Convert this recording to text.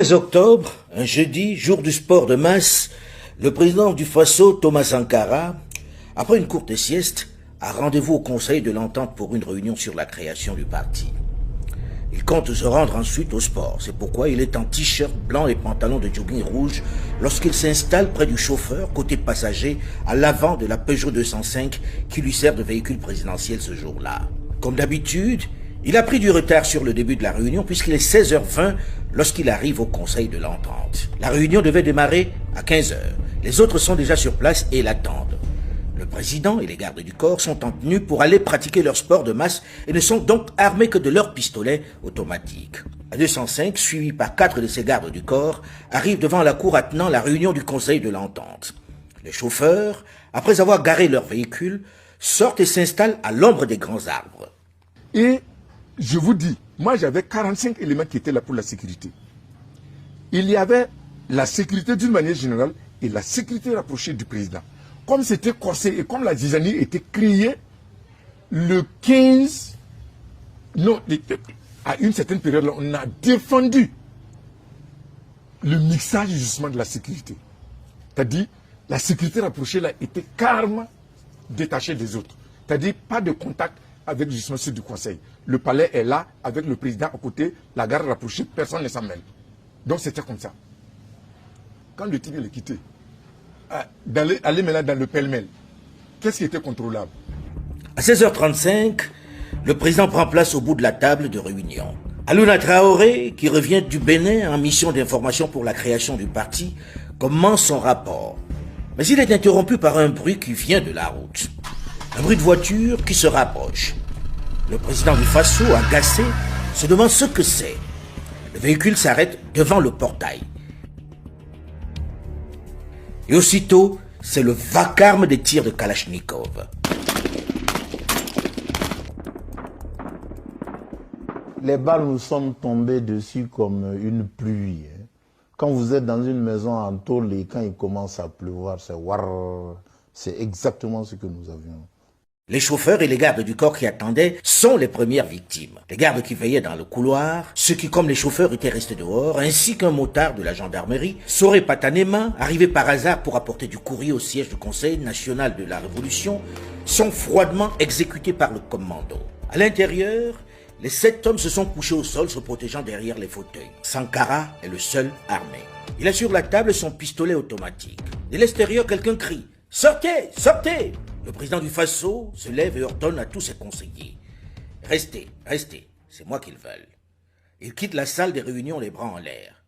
16 octobre, un jeudi, jour du sport de masse, le président du Faso, Thomas Sankara, après une courte sieste, a rendez-vous au Conseil de l'Entente pour une réunion sur la création du parti. Il compte se rendre ensuite au sport. C'est pourquoi il est en t-shirt blanc et pantalon de jogging rouge lorsqu'il s'installe près du chauffeur, côté passager, à l'avant de la Peugeot 205 qui lui sert de véhicule présidentiel ce jour-là. Comme d'habitude, il a pris du retard sur le début de la réunion puisqu'il est 16h20 lorsqu'il arrive au Conseil de l'Entente. La réunion devait démarrer à 15h. Les autres sont déjà sur place et l'attendent. Le président et les gardes du corps sont en tenue pour aller pratiquer leur sport de masse et ne sont donc armés que de leurs pistolets automatiques. La 205, suivi par 4 de ses gardes du corps, arrive devant la cour attenant la réunion du Conseil de l'Entente. Les chauffeurs, après avoir garé leur véhicule, sortent et s'installent à l'ombre des grands arbres. Et je vous dis, moi j'avais 45 éléments qui étaient là pour la sécurité. Il y avait la sécurité d'une manière générale et la sécurité rapprochée du président. Comme c'était corsé et comme la zizanie était créée le 15, non, à une certaine période, là, on a défendu le mixage justement de la sécurité. C'est-à-dire, la sécurité rapprochée là était carrément détachée des autres. C'est-à-dire, pas de contact avec justement ceux du conseil. Le palais est là, avec le président à côté, la garde rapprochée, personne ne s'en mêle. Donc c'était comme ça. Quand le tigre est quitté, aller maintenant dans le pêle-mêle, qu'est-ce qui était contrôlable? À 16h35, le président prend place au bout de la table de réunion. Alouna Traoré, qui revient du Bénin en mission d'information pour la création du parti, commence son rapport. Mais il est interrompu par un bruit qui vient de la route. Un bruit de voiture qui se rapproche. Le président du Faso, agacé, se demande ce que c'est. Le véhicule s'arrête devant le portail. Et aussitôt, c'est le vacarme des tirs de Kalachnikov. Les balles nous sont tombées dessus comme une pluie. Quand vous êtes dans une maison en tôle et quand il commence à pleuvoir, c'est war. C'est exactement ce que nous avions. Les chauffeurs et les gardes du corps qui attendaient sont les premières victimes. Les gardes qui veillaient dans le couloir, ceux qui, comme les chauffeurs, étaient restés dehors, ainsi qu'un motard de la gendarmerie, Soré Patanema, arrivé par hasard pour apporter du courrier au siège du Conseil national de la Révolution, sont froidement exécutés par le commando. À l'intérieur, les 7 hommes se sont couchés au sol, se protégeant derrière les fauteuils. Sankara est le seul armé. Il a sur la table son pistolet automatique. De l'extérieur, quelqu'un crie « Sortez! Sortez !» Le président du Faso se lève et ordonne à tous ses conseillers. « Restez, restez, c'est moi qu'ils veulent. » Ils quittent la salle des réunions les bras en l'air.